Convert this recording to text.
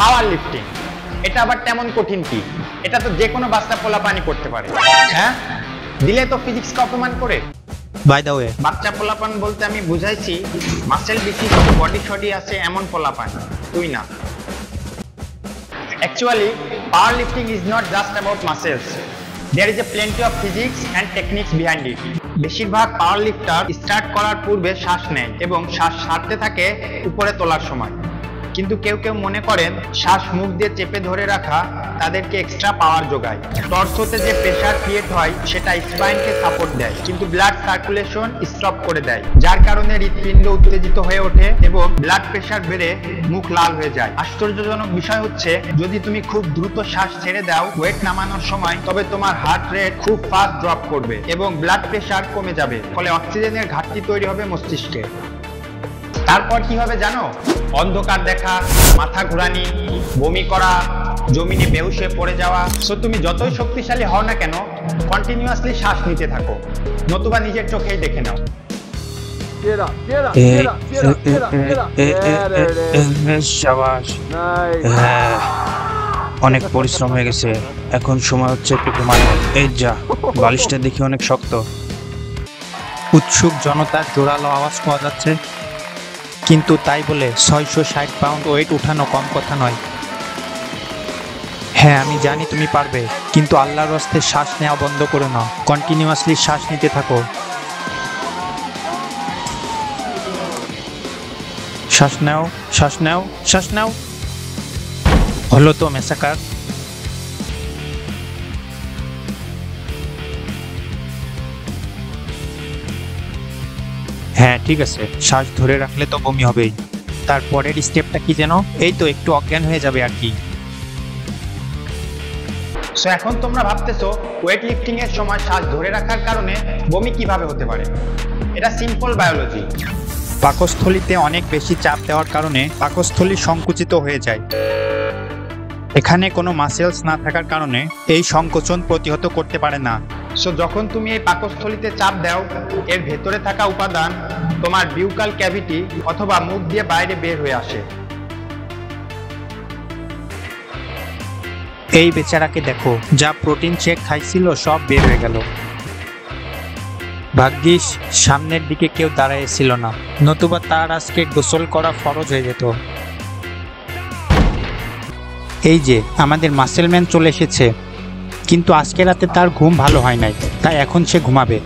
পাওয়ার lifting. এটা আবার তেমন কঠিন কি? এটা তো যে কোনো বাচ্চা পোলাপানি করতে পারে। হ্যাঁ, দিলে তো ফিজিক্সকে অপমান করে। বাই দ্য ওয়ে, বাচ্চা পোলাপান বলতে আমি বুঝাইছি মাসেল বেশি বডি শডি আছে এমন পোলাপান, তুই না। Actually, powerlifting is not just about muscles. There is a plenty of physics and techniques behind it. বেশিরভাগ পাওয়ার লিফটার স্টার্ট করার পূর্বে শ্বাস নেয় এবং শ্বাস ছাড়তে থাকে উপরে তোলার সময়। কিন্তু কেউ কেউ মনে করেন শ্বাস মুখ দিয়ে চেপে ধরে রাখা তাদেরকে এক্সট্রা পাওয়ার যোগায়। টর্সোতে যে প্রেসার ক্রিয়েট হয় সেটা স্পাইনকে সাপোর্ট দেয়, কিন্তু ব্লাড সার্কুলেশন স্টপ করে দেয়, যার কারণে হৃৎপিণ্ড উত্তেজিত হয়ে ওঠে এবং ব্লাড প্রেসার বেড়ে মুখ লাল হয়ে যায়। আশ্চর্যজনক বিষয় হচ্ছে, যদি তুমি খুব দ্রুত শ্বাস ছেড়ে দাও ওয়েট নামানোর সময়, তবে তোমার হার্ট রেট খুব ফাস্ট ড্রপ করবে এবং ব্লাড প্রেসার কমে যাবে, ফলে অক্সিজেনের ঘাটতি তৈরি হবে মস্তিষ্কে। তারপর কি হবে জানো? অন্ধকার দেখা, মাথা ঘোরানি, বমি করা, জমিনে বেহুশ হয়ে পড়ে যাওয়া। সো তুমি যতই শক্তিশালী হও না কেন, কন্টিনিউয়াসলি শ্বাস নিতে থাকো, নতুবা নিজের চোখেই দেখে নাও। শাবাশ, অনেক পরিশ্রম হয়ে গেছে, এখন সময় হচ্ছে একটু ঘুমানো। এই যা, বালিশটা দেখি অনেক শক্ত। উৎসুক জনতার জোরালো আওয়াজ পাওয়া যাচ্ছে, কিন্তু তাই বলে 660 পাউন্ড ওয়েট উঠানো কম কথা নয়। হ্যাঁ, আমি জানি তুমি পারবে, কিন্তু আল্লাহর রাস্তে শ্বাস নেওয়া বন্ধ করো না, কন্টিনিউয়াসলি শ্বাস নিতে থাকো। শ্বাস নাও, শ্বাস নাও, শ্বাস নাও। হলো তো মেসাকার? হ্যাঁ ঠিক আছে, শ্বাস ধরে রাখলে তো বমি হবেই। তারপরের স্টেপটা কি যেন? এই তো একটু অজ্ঞান হয়ে যাবে আর কি। সো এখন তোমরা ভাবতেছো ওয়েট লিফটিং এর সময় শ্বাস ধরে রাখার কারণে বমি কিভাবে হতে পারে। এটা সিম্পল বায়োলজি। পাকস্থলীতে অনেক বেশি চাপ দেওয়ার কারণে পাকস্থলী সংকুচিত হয়ে যায়। এখানে কোনো মাসেলস না থাকার কারণে এই সংকোচন প্রতিহত করতে পারে না। সো যখন তুমি এই পাকস্থলীতে চাপ দাও, এর ভেতরে থাকা উপাদান তোমার বিউকাল ক্যাভিটি অথবা মুখ দিয়ে বাইরে বের হয়ে আসে। এই বেচারাকে দেখো, যা প্রোটিন শেক খাইছিল সব বের হয়ে গেল। ভাগ্যিস সামনের দিকে কেউ দাঁড়াইছিল না, নতুবা তার আজকে গোসল করা ফরজ হয়ে যেত। এই যে আমাদের মাসেলম্যান চলে এসেছে, কিন্তু আজকে রাতে তার ঘুম ভালো হয় নাই, তাই এখন সে ঘুমাবে।